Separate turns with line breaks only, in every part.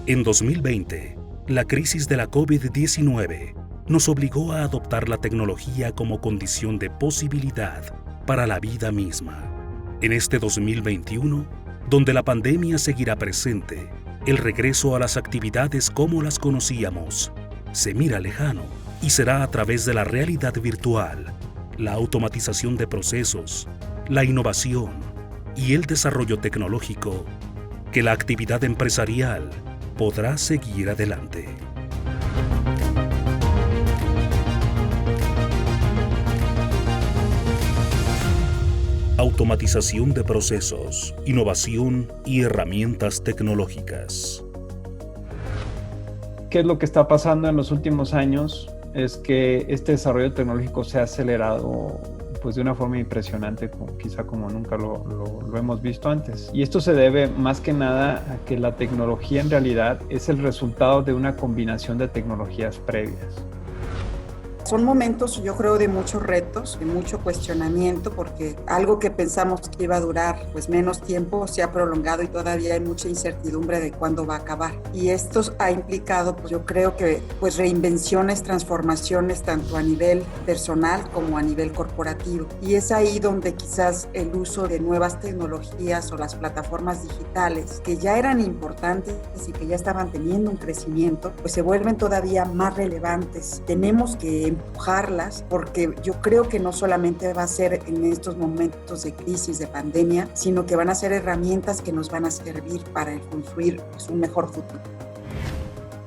En 2020, la crisis de la COVID-19 nos obligó a adoptar la tecnología como condición de posibilidad para la vida misma. En este 2021, donde la pandemia seguirá presente, el regreso a las actividades como las conocíamos se mira lejano y será a través de la realidad virtual, la automatización de procesos, la innovación y el desarrollo tecnológico que la actividad empresarial podrá seguir adelante. Automatización de procesos, innovación y herramientas tecnológicas.
¿Qué es lo que está pasando en los últimos años? Es que este desarrollo tecnológico se ha acelerado pues de una forma impresionante, quizá como nunca lo hemos visto antes. Y esto se debe más que nada a que la tecnología en realidad es el resultado de una combinación de tecnologías previas.
Son momentos, yo creo, de muchos retos, de mucho cuestionamiento, porque algo que pensamos que iba a durar pues menos tiempo se ha prolongado y todavía hay mucha incertidumbre de cuándo va a acabar. Y esto ha implicado, pues yo creo que pues reinvenciones, transformaciones tanto a nivel personal como a nivel corporativo. Y es ahí donde quizás el uso de nuevas tecnologías o las plataformas digitales, que ya eran importantes y que ya estaban teniendo un crecimiento, pues se vuelven todavía más relevantes. Tenemos que empujarlas, porque yo creo que no solamente va a ser en estos momentos de crisis, de pandemia, sino que van a ser herramientas que nos van a servir para construir pues, un mejor futuro.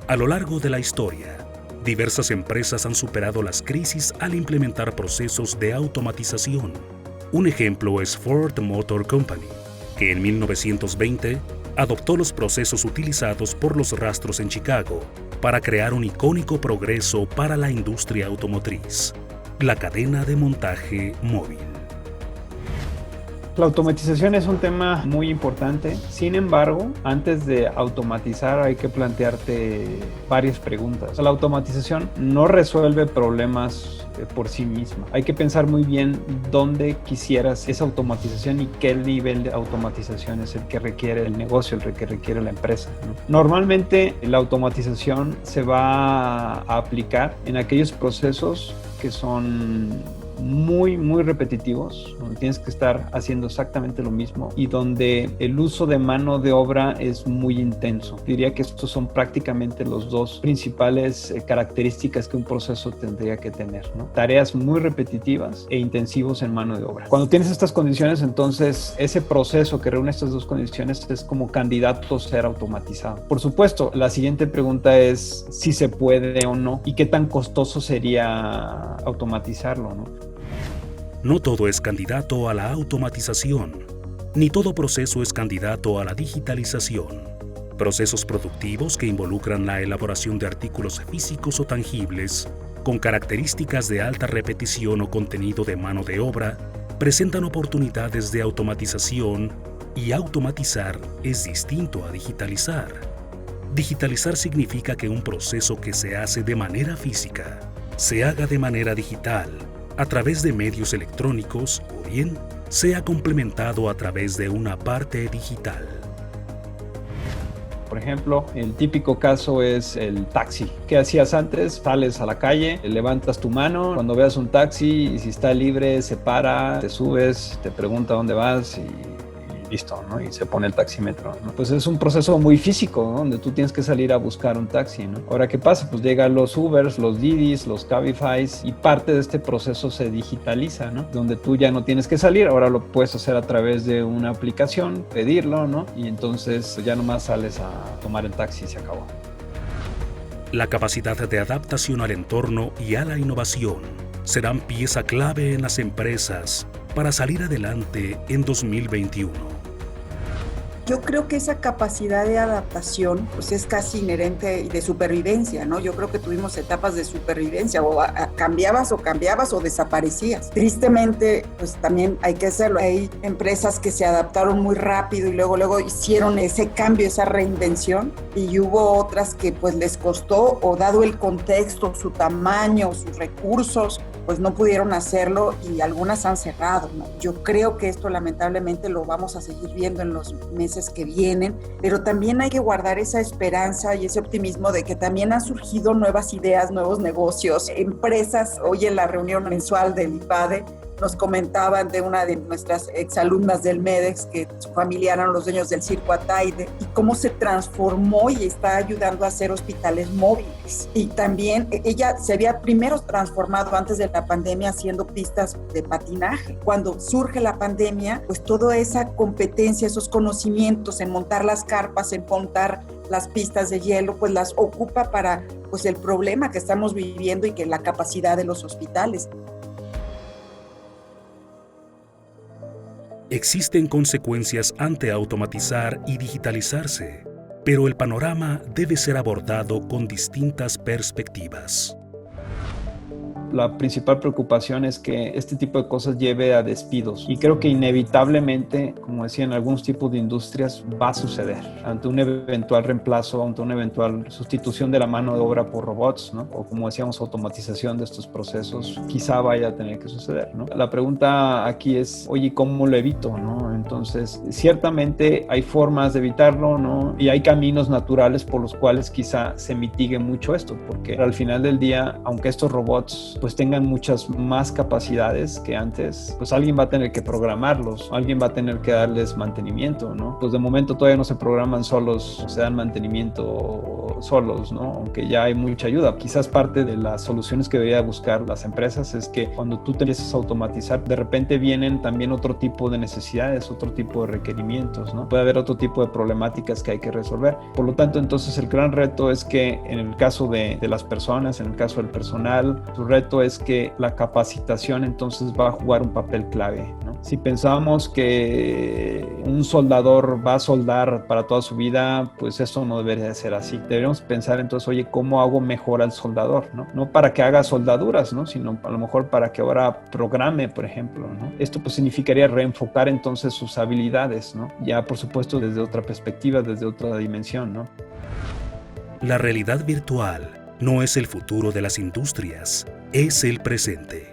A lo largo de la historia, diversas empresas han superado las crisis al implementar procesos de automatización. Un ejemplo es Ford Motor Company, que en 1920 adoptó los procesos utilizados por los rastros en Chicago para crear un icónico progreso para la industria automotriz, la cadena de montaje móvil.
La automatización es un tema muy importante. Sin embargo, antes de automatizar hay que plantearte varias preguntas. La automatización no resuelve problemas por sí misma. Hay que pensar muy bien dónde quisieras esa automatización y qué nivel de automatización es el que requiere el negocio, el que requiere la empresa, ¿no? Normalmente la automatización se va a aplicar en aquellos procesos que son muy repetitivos, donde tienes que estar haciendo exactamente lo mismo y donde el uso de mano de obra es muy intenso. Diría que estos son prácticamente los dos principales características que un proceso tendría que tener, ¿no? Tareas muy repetitivas e intensivos en mano de obra. Cuando tienes estas condiciones, entonces ese proceso que reúne estas dos condiciones es como candidato a ser automatizado. Por supuesto, la siguiente pregunta es si se puede o no y qué tan costoso sería automatizarlo, ¿no?
No todo es candidato a la automatización, ni todo proceso es candidato a la digitalización. Procesos productivos que involucran la elaboración de artículos físicos o tangibles, con características de alta repetición o contenido de mano de obra, presentan oportunidades de automatización, y automatizar es distinto a digitalizar. Digitalizar significa que un proceso que se hace de manera física se haga de manera digital, a través de medios electrónicos o bien sea complementado a través de una parte digital.
Por ejemplo, el típico caso es el taxi. ¿Qué hacías antes? Sales a la calle, levantas tu mano, cuando veas un taxi y si está libre se para, te subes, te pregunta dónde vas y listo, ¿no? Y se pone el taxímetro, ¿no? Pues es un proceso muy físico, ¿no? Donde tú tienes que salir a buscar un taxi, ¿no? Ahora, ¿qué pasa? Pues llegan los Ubers, los Didis, los Cabifys y parte de este proceso se digitaliza, ¿no? Donde tú ya no tienes que salir, ahora lo puedes hacer a través de una aplicación, pedirlo, ¿no? Y entonces ya nomás sales a tomar el taxi y se acabó.
La capacidad de adaptación al entorno y a la innovación serán pieza clave en las empresas para salir adelante en 2021.
Yo creo que esa capacidad de adaptación pues es casi inherente y de supervivencia, ¿no? Yo creo que tuvimos etapas de supervivencia, o cambiabas o desaparecías. Tristemente, pues también hay que hacerlo. Hay empresas que se adaptaron muy rápido y luego hicieron ese cambio, esa reinvención, y hubo otras que pues les costó, o dado el contexto, su tamaño, sus recursos, pues no pudieron hacerlo y algunas han cerrado, ¿no? Yo creo que esto lamentablemente lo vamos a seguir viendo en los meses que vienen, pero también hay que guardar esa esperanza y ese optimismo de que también han surgido nuevas ideas, nuevos negocios, empresas. Hoy en la reunión mensual del IPADE nos comentaban de una de nuestras exalumnas del MEDEX que su familia eran los dueños del Circo Ataide y cómo se transformó y está ayudando a hacer hospitales móviles. Y también ella se había primero transformado antes de la pandemia haciendo pistas de patinaje. Cuando surge la pandemia, pues toda esa competencia, esos conocimientos en montar las carpas, en montar las pistas de hielo, pues las ocupa para pues el problema que estamos viviendo y que la capacidad de los hospitales.
Existen consecuencias ante automatizar y digitalizarse, pero el panorama debe ser abordado con distintas perspectivas.
La principal preocupación es que este tipo de cosas lleve a despidos y creo que inevitablemente, como decía, en algunos tipos de industrias va a suceder ante un eventual reemplazo, ante una eventual sustitución de la mano de obra por robots, ¿no? O como decíamos, automatización de estos procesos, quizá vaya a tener que suceder, ¿no? La pregunta aquí es, oye, ¿cómo lo evito, no? Entonces, ciertamente hay formas de evitarlo, ¿no? Y hay caminos naturales por los cuales quizá se mitigue mucho esto, porque al final del día, aunque estos robots pues tengan muchas más capacidades que antes, pues alguien va a tener que programarlos, alguien va a tener que darles mantenimiento, ¿no? Pues de momento todavía no se programan solos, o se dan mantenimiento solos, ¿no? Aunque ya hay mucha ayuda. Quizás parte de las soluciones que deberían buscar las empresas es que cuando tú te empiezas a automatizar, de repente vienen también otro tipo de necesidades, otro tipo de requerimientos, ¿no? Puede haber otro tipo de problemáticas que hay que resolver. Por lo tanto, entonces el gran reto es que en el caso de las personas, en el caso del personal, su reto es que la capacitación entonces va a jugar un papel clave, ¿no? Si pensamos que un soldador va a soldar para toda su vida, pues eso no debería de ser así. Deberíamos pensar entonces, oye, ¿cómo hago mejor al soldador, ¿no? No para que haga soldaduras, ¿no? Sino a lo mejor para que ahora programe, por ejemplo, ¿no? Esto pues significaría reenfocar entonces sus habilidades, ¿no? Ya por supuesto desde otra perspectiva, desde otra dimensión, ¿no?
La realidad virtual no es el futuro de las industrias, es el presente.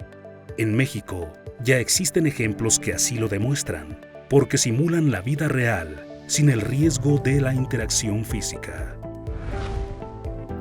En México ya existen ejemplos que así lo demuestran, porque simulan la vida real sin el riesgo de la interacción física.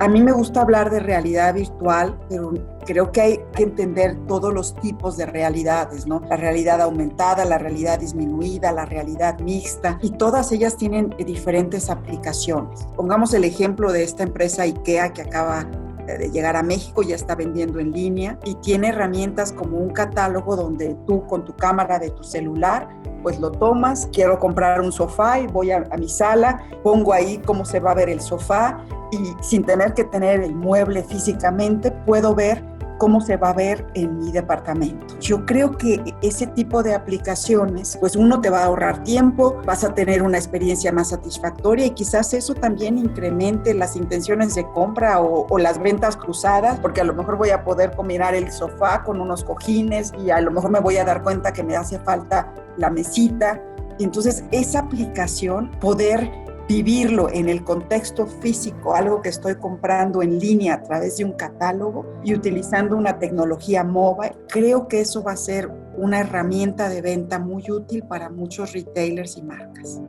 A mí me gusta hablar de realidad virtual, pero creo que hay que entender todos los tipos de realidades, ¿no? La realidad aumentada, la realidad disminuida, la realidad mixta, y todas ellas tienen diferentes aplicaciones. Pongamos el ejemplo de esta empresa IKEA que acaba de llegar a México, ya está vendiendo en línea y tiene herramientas como un catálogo donde tú con tu cámara de tu celular pues lo tomas, quiero comprar un sofá y voy a mi sala, pongo ahí cómo se va a ver el sofá y sin tener que tener el mueble físicamente puedo ver cómo se va a ver en mi departamento. Yo creo que ese tipo de aplicaciones, pues uno te va a ahorrar tiempo, vas a tener una experiencia más satisfactoria y quizás eso también incremente las intenciones de compra o las ventas cruzadas, porque a lo mejor voy a poder combinar el sofá con unos cojines y a lo mejor me voy a dar cuenta que me hace falta la mesita. Y entonces esa aplicación, poder vivirlo en el contexto físico, algo que estoy comprando en línea a través de un catálogo y utilizando una tecnología móvil, creo que eso va a ser una herramienta de venta muy útil para muchos retailers y marcas.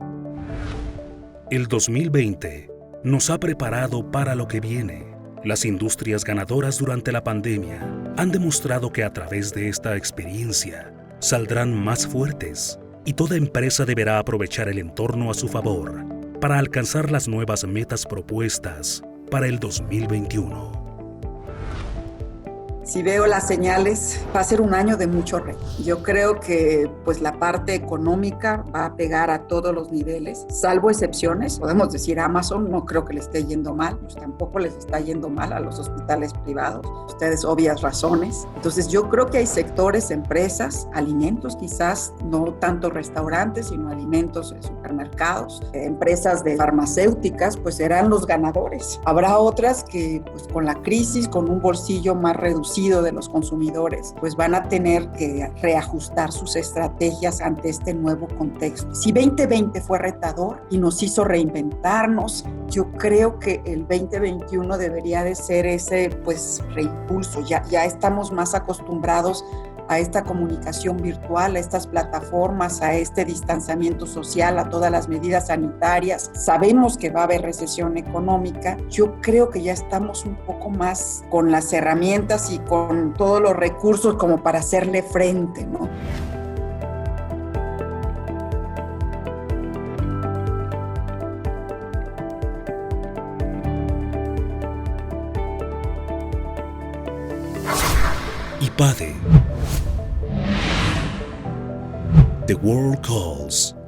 El 2020 nos ha preparado para lo que viene. Las industrias ganadoras durante la pandemia han demostrado que a través de esta experiencia saldrán más fuertes y toda empresa deberá aprovechar el entorno a su favor para alcanzar las nuevas metas propuestas para el 2021.
Si veo las señales, va a ser un año de mucho reto. Yo creo que pues la parte económica va a pegar a todos los niveles, salvo excepciones. Podemos decir Amazon, no creo que le esté yendo mal, pues tampoco les está yendo mal a los hospitales privados. Ustedes obvias razones. Entonces yo creo que hay sectores, empresas, alimentos quizás, no tanto restaurantes, sino alimentos, supermercados, empresas de farmacéuticas, pues serán los ganadores. Habrá otras que pues con la crisis, con un bolsillo más reducido, conocido de los consumidores, pues van a tener que reajustar sus estrategias ante este nuevo contexto. Si 2020 fue retador y nos hizo reinventarnos, yo creo que el 2021 debería de ser ese pues reimpulso. Ya estamos más acostumbrados a esta comunicación virtual, a estas plataformas, a este distanciamiento social, a todas las medidas sanitarias. Sabemos que va a haber recesión económica. Yo creo que ya estamos un poco más con las herramientas y con todos los recursos como para hacerle frente, ¿no?
IPADE. The World Calls.